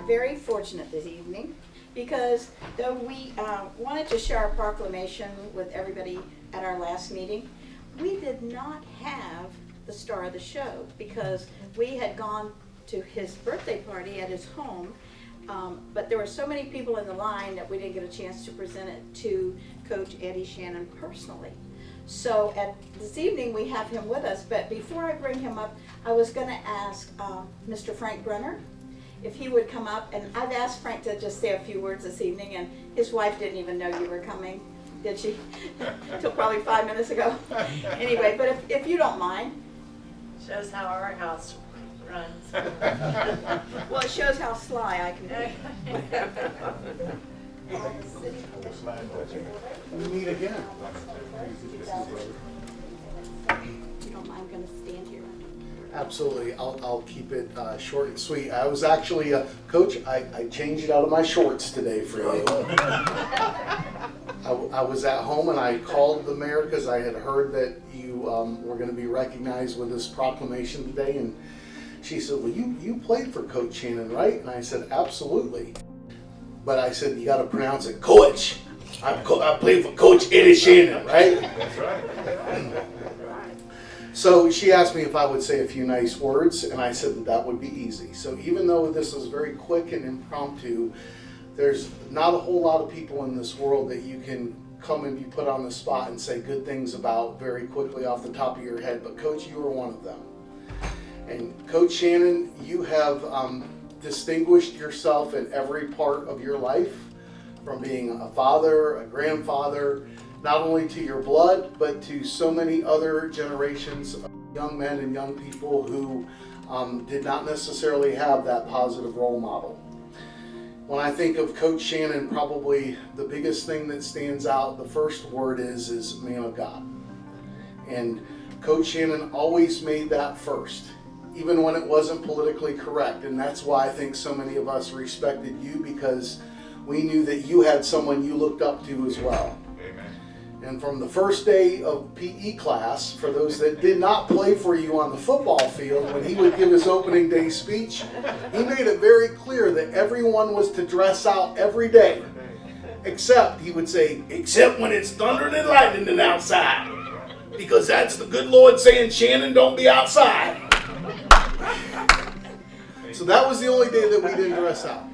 very fortunate this evening because though we wanted to share our proclamation with everybody at our last meeting, we did not have the star of the show because we had gone to his birthday party at his home, but there were so many people in the line that we didn't get a chance to present it to Coach Eddie Shannon personally. So this evening we have him with us, but before I bring him up, I was going to ask Mr. Frank Brunner if he would come up, and I've asked Frank to just say a few words this evening, and his wife didn't even know you were coming, did she? Till probably 5 minutes ago. Anyway, but if you don't mind. Shows how our house runs. Well, it shows how sly I can be. We meet again. You don't mind, I'm going to stand here. Absolutely. I'll keep it short and sweet. I was actually, Coach, I changed it out of my shorts today for you. I was at home and I called the mayor because I had heard that you were going to be recognized with this proclamation today. And she said, well, you played for Coach Shannon, right? And I said, absolutely. But I said, you got to pronounce it, Coach. I played for Coach Eddie Shannon, right? That's right. So she asked me if I would say a few nice words, and I said that would be easy. So even though this is very quick and impromptu, there's not a whole lot of people in this world that you can come and be put on the spot and say good things about very quickly off the top of your head. But Coach, you are one of them. And Coach Shannon, you have distinguished yourself in every part of your life, from being a father, a grandfather, not only to your blood, but to so many other generations of young men and young people who did not necessarily have that positive role model. When I think of Coach Shannon, probably the biggest thing that stands out, the first word is man of God. And Coach Shannon always made that first, even when it wasn't politically correct. And that's why I think so many of us respected you, because we knew that you had someone you looked up to as well. And from the first day of PE class, for those that did not play for you on the football field, when he would give his opening day speech, he made it very clear that everyone was to dress out every day. Except, he would say, except when it's thundering and lightning outside. Because that's the good Lord saying, Shannon, don't be outside. So that was the only day that we didn't dress out.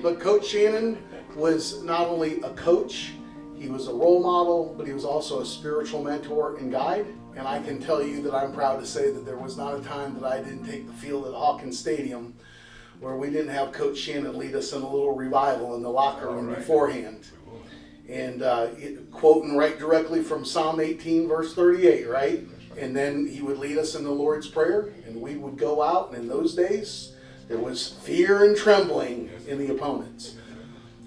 But Coach Shannon was not only a coach, he was a role model, but he was also a spiritual mentor and guide. And I can tell you that I'm proud to say that there was not a time that I didn't take the field at Hawkins Stadium where we didn't have Coach Shannon lead us in a little revival in the locker room beforehand. And quoting right directly from Psalm 18, verse 38, right? And then he would lead us in the Lord's Prayer, and we would go out, and in those days, there was fear and trembling in the opponents.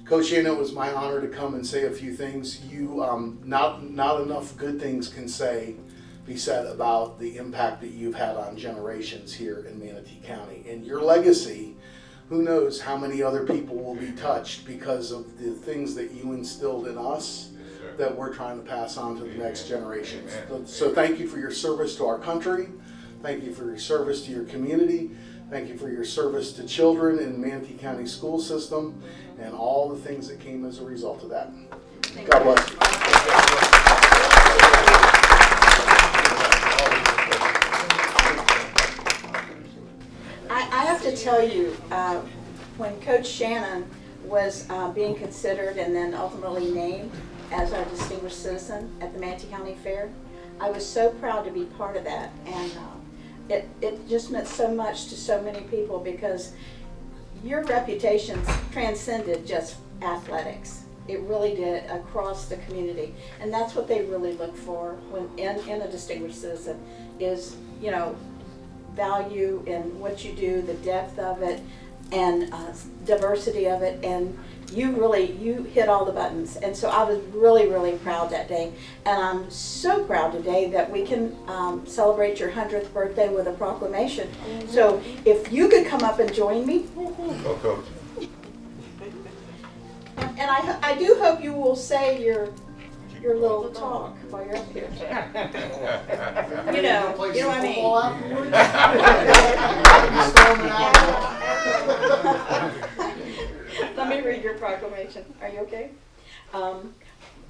Coach Shannon, it was my honor to come and say a few things. You, not enough good things can be said about the impact that you've had on generations here in Manatee County. And your legacy, who knows how many other people will be touched because of the things that you instilled in us that we're trying to pass on to the next generations. So thank you for your service to our country. Thank you for your service to your community. Thank you for your service to children in the Manatee County school system and all the things that came as a result of that. God bless you. I have to tell you, when Coach Shannon was being considered and then ultimately named as our distinguished citizen at the Manatee County Fair, I was so proud to be part of that. And it just meant so much to so many people because your reputation transcended just athletics. It really did across the community. And that's what they really look for when in a distinguished citizen is, you know, value in what you do, the depth of it, and diversity of it. And you hit all the buttons. And so I was really, really proud that day. And I'm so proud today that we can celebrate your 100th birthday with a proclamation. Mm-hmm. So if you could come up and join me. Go, Coach. And I do hope you will say your little talk while you're up here. You know what I mean. me read your proclamation. Are you okay?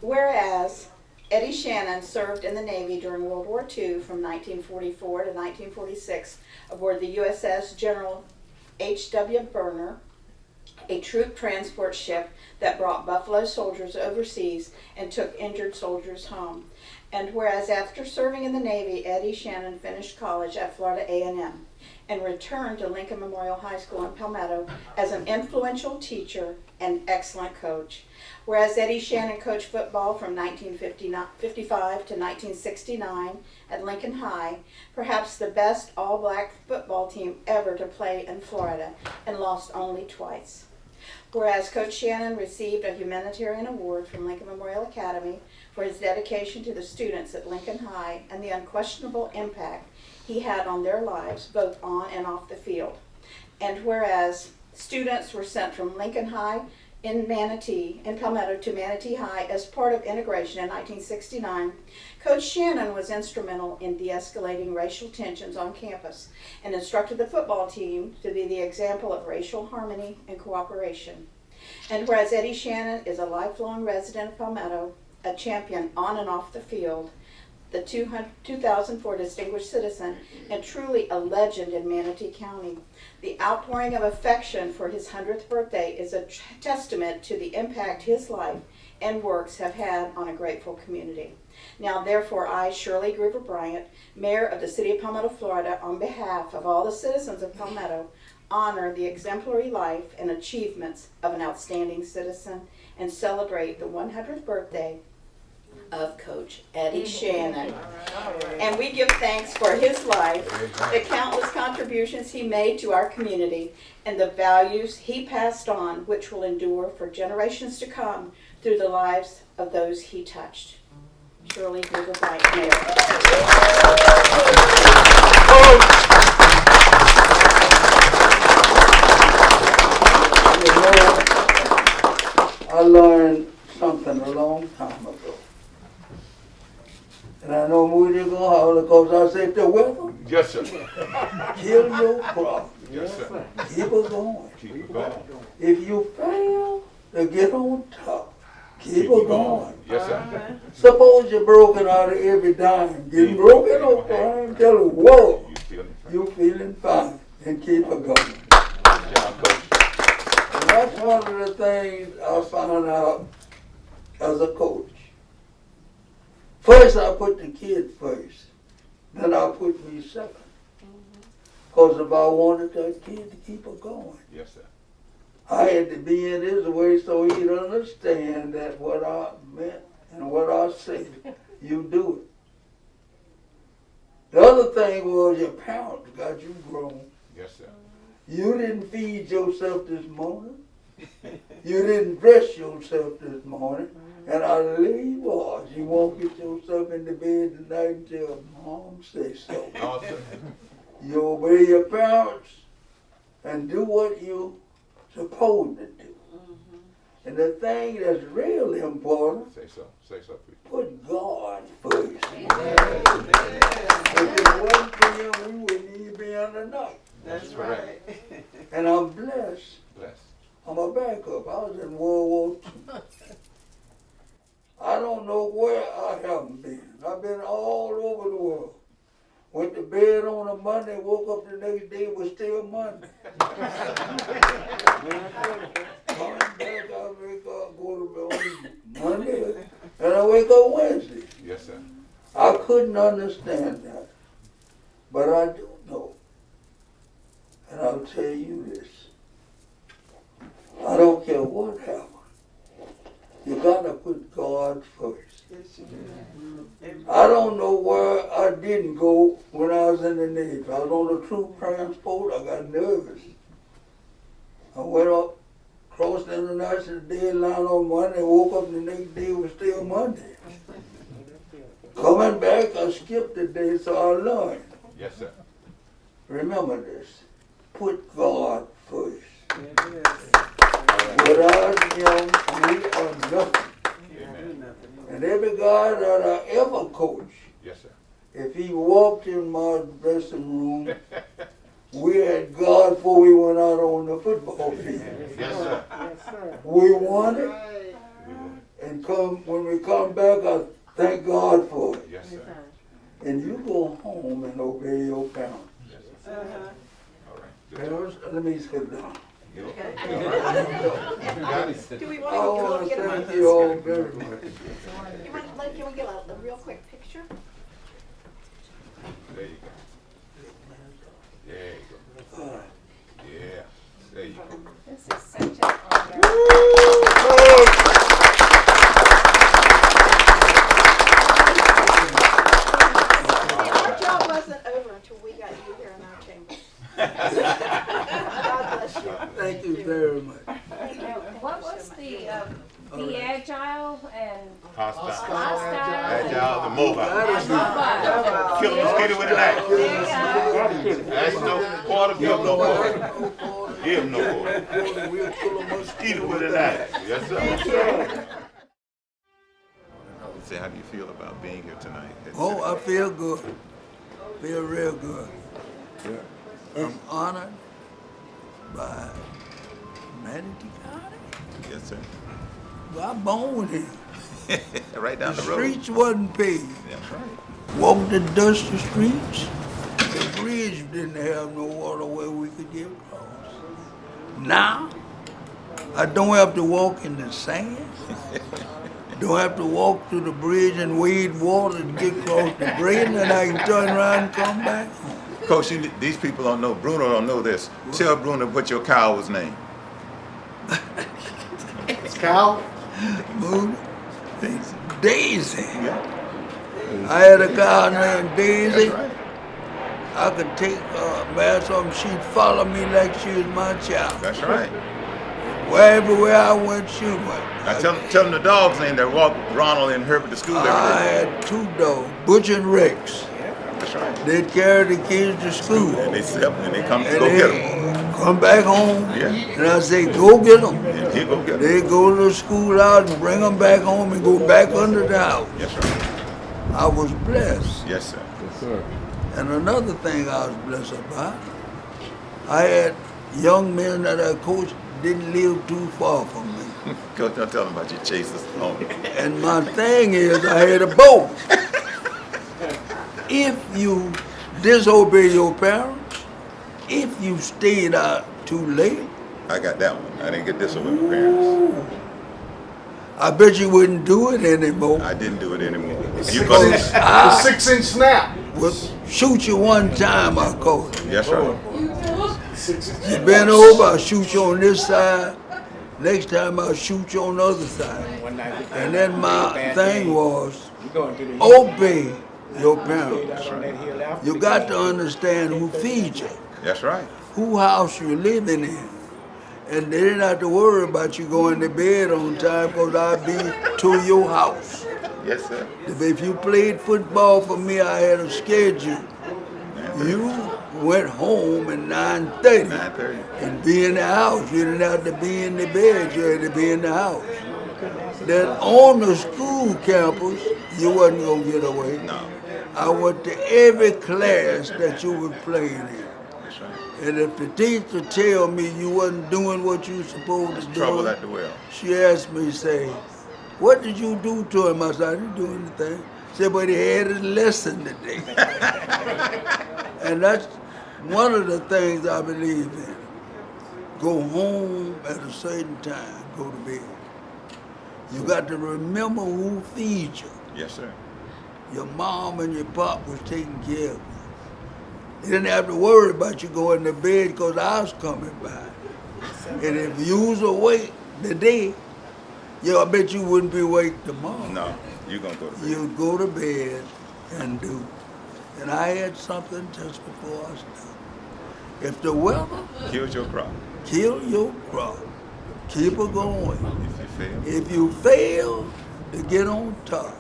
Whereas Eddie Shannon served in the Navy during World War II from 1944 to 1946 aboard the USS General H.W. Burner, a troop transport ship that brought Buffalo soldiers overseas and took injured soldiers home. And whereas after serving in the Navy, Eddie Shannon finished college at Florida A&M and returned to Lincoln Memorial High School in Palmetto as an influential teacher and excellent coach. Whereas Eddie Shannon coached football from 1955 to 1969 at Lincoln High, perhaps the best all-black football team ever to play in Florida, and lost only twice. Whereas Coach Shannon received a humanitarian award from Lincoln Memorial Academy for his dedication to the students at Lincoln High and the unquestionable impact he had on their lives, both on and off the field. And whereas students were sent from Lincoln High in Palmetto to Manatee High as part of integration in 1969, Coach Shannon was instrumental in de-escalating racial tensions on campus and instructed the football team to be the example of racial harmony and cooperation. And whereas Eddie Shannon is a lifelong resident of Palmetto, a champion on and off the field, the 2004 Distinguished Citizen, and truly a legend in Manatee County, the outpouring of affection for his 100th birthday is a testament to the impact his life and works have had on a grateful community. Now, therefore, I, Shirley Gruber Bryant, Mayor of the City of Palmetto, Florida, on behalf of all the citizens of Palmetto, honor the exemplary life and achievements of an outstanding citizen and celebrate the 100th birthday of Coach Eddie Shannon. And we give thanks for his life, the countless contributions he made to our community, and the values he passed on, which will endure for generations to come through the lives of those he touched. Shirley Gruber Bryant, Mayor. I learned something a long time ago. And I know Moody gonna holler because I said the weather, Yes, sir. kill your problem. Yes, sir. Keep it going. Keep it going. If you fail to get on top, keep it going. Yes, sir. Suppose you're broken out of every dime. Get broken on time, tell the world You feeling fine. you're feeling fine and keep it going. Good job, Coach. And that's one of the things I found out as a coach. First, I put the kid first. Then I put me second. Because if I wanted that kid to keep it going, Yes, sir. I had to be in his way so he'd understand that what I meant and what I said, you do it. The other thing was your parents got you grown. Yes, sir. You didn't feed yourself this morning. You didn't dress yourself this morning. And I leave was you won't get yourself in the bed tonight until mom says so. Awesome. You obey your parents and do what you supposed to do. And the thing that's really important, Say so. Say so, please. put God first. If it wasn't for him, we wouldn't even be on the night. That's right. And I'm blessed. Bless. I'm a backup. I was in World War II. I don't know where I haven't been. I've been all over the world. Went to bed on a Monday, woke up the next day, it was still Monday. Coming back, I wake up, go to bed on Monday, and I wake up Wednesday. Yes, sir. I couldn't understand that, but I do know. And I'll tell you this. I don't care what happens. You gotta put God first. I don't know where I didn't go when I was in the Navy. I was on the troop transport, I got nervous. I went up, crossed the international deadline on Monday, woke up the next day, it was still Monday. Coming back, I skipped a day, so I learned. Yes, sir. Remember this, put God first. Without him, we are nothing. Amen. And every guy that I ever coached, Yes, sir. if he walked in my dressing room we had God before we went out on the football field. Yes, sir. We won it, and when we come back, I thank God for it. Yes, sir. And you go home and obey your parents. Yes, sir. All right. Good job. Parents, let me sit down. You okay? All right. You got it. Do we I want to want to get thank a, you all very much. can we get a real quick picture? There you go. There you go. Yeah. There you go. This is such an honor. Our job wasn't over until we got you here in our chambers. God bless you. Thank you very much. What was the be agile and Hostile. hostile? Agile, the mobile. Mobile. Kill the mosquito with an axe. There you go. That's no quarter, give him no quarter. Give him no quarter. Mosquito with an axe. Yes, sir. Say, how do you feel about being here tonight? Oh, I feel good. Feel real good. I'm honored by Manatee County. Yes, sir. Well, I'm born here. Right down The the road. streets wasn't paved. That's right. Walked the dusty streets. The bridge didn't have no water where we could get across. Now, I don't have to walk in the sand. Don't have to walk to the bridge and wade water to get across the bridge, and I can turn around and come back home. Coach, these people don't know. Bruno don't know this. Tell Bruno what your cow was named. It's Cal. Moody, it's Daisy. I had a cow named Daisy. I could take her, man, something, she'd follow me like she was my child. That's right. Everywhere I went, she went. Now tell them the dog's name that walked Ronald and Herbert to school every I day. had two dogs, Butch and Rex. That's right. They'd carry the kids to school. And they slept and they come And go they get them. come back home, Yeah. and I say, go get them. And he go get them. They go to the schoolhouse and bring them back home and go back under the house. Yes, right. I was blessed. Yes, sir. And another thing I was blessed about, I had young men that I coached didn't live too far from me. Coach, don't tell them about your chases. Oh. And my thing is, I had a boat. If you disobey your parents, if you stayed out too late, I got that one. I didn't get this one with my parents. I bet you wouldn't do it anymore. I didn't do it anymore. You Because go. the 6-inch snap. Would shoot you one time, I call it. Yes, right. 6-inch. You bend over, I'll shoot you on this side. Next time I'll shoot you on the other side. And then my thing was, obey your parents. You got to understand who feeds you, That's right. who house you living in. And they didn't have to worry about you going to bed on time because I'd be to your house. Yes, sir. If you played football for me, I had a schedule. You went home at 9:30 9:30. and be in the house. You didn't have to be in the bed, you had to be in the house. Then on the school campus, you wasn't gonna get away. No. I went to every class that you were playing in. That's right. And if the teacher tell me you wasn't doing what you supposed to do, Trouble at the well. she asked me, say, what did you do to him? I said, I didn't do anything. She said, but he had his lesson today. And that's one of the things I believe in. Go home at a certain time, go to bed. You got to remember who feeds you. Yes, sir. Your mom and your pop was taking care of you. You didn't have to worry about you going to bed because I was coming by. And if you was awake today, I bet you wouldn't be awake tomorrow. No, you're going to go to bed. You'd go to bed and do. And I had something just before I started. If the weather Killed your crop. kill your crop, keep it going. If you fail, If you fail to get on top,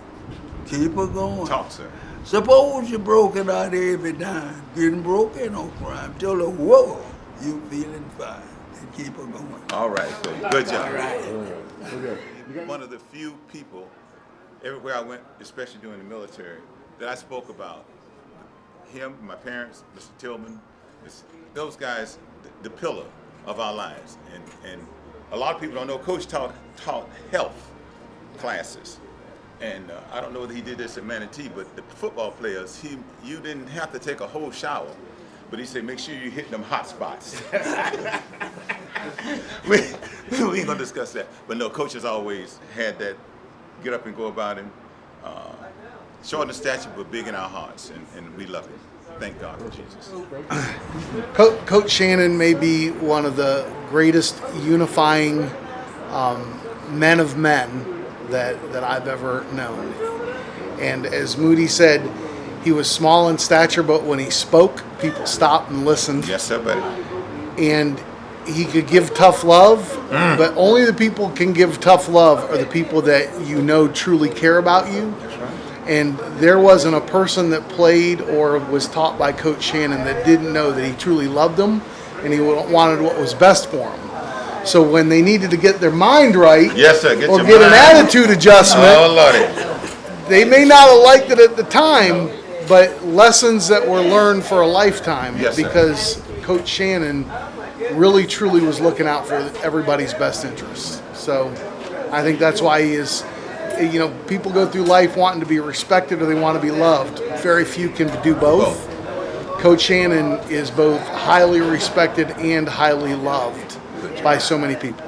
keep it going. talk, sir. Suppose you're broken out every dime. Getting broke ain't no crime. Till the whoa, you feeling fine. And keep it going. All right, Coach. Good job. One of the few people, everywhere I went, especially during the military, that I spoke about him, my parents, Mr. Tillman, Those guys, the pillar of our lives. And a lot of people don't know, Coach taught health classes. And I don't know whether he did this at Manatee, but the football players, you didn't have to take a whole shower. But he said, make sure you hit them hot spots. we ain't gonna discuss that. But no, Coach has always had that get up and go about him. Short in stature, but big in our hearts, and we love him. Thank God for Jesus. Coach Shannon may be one of the greatest unifying men of men that I've ever known. And as Moody said, he was small in stature, but when he spoke, people stopped and listened. Yes, sir, buddy. And he could give tough love, but only the people can give tough love are the people that you know truly care about you. That's right. And there wasn't a person that played or was taught by Coach Shannon that didn't know that he truly loved them and he wanted what was best for them. So when they needed to get their mind right, Yes, sir. or get an attitude adjustment, Oh, Lordy. they may not have liked it at the time, but lessons that were learned for a lifetime, Yes, sir. because Coach Shannon really truly was looking out for everybody's best interests. So I think that's why he is, people go through life wanting to be respected or they want to be loved. Very few can do both. Coach Shannon is both highly respected and highly loved by so many people.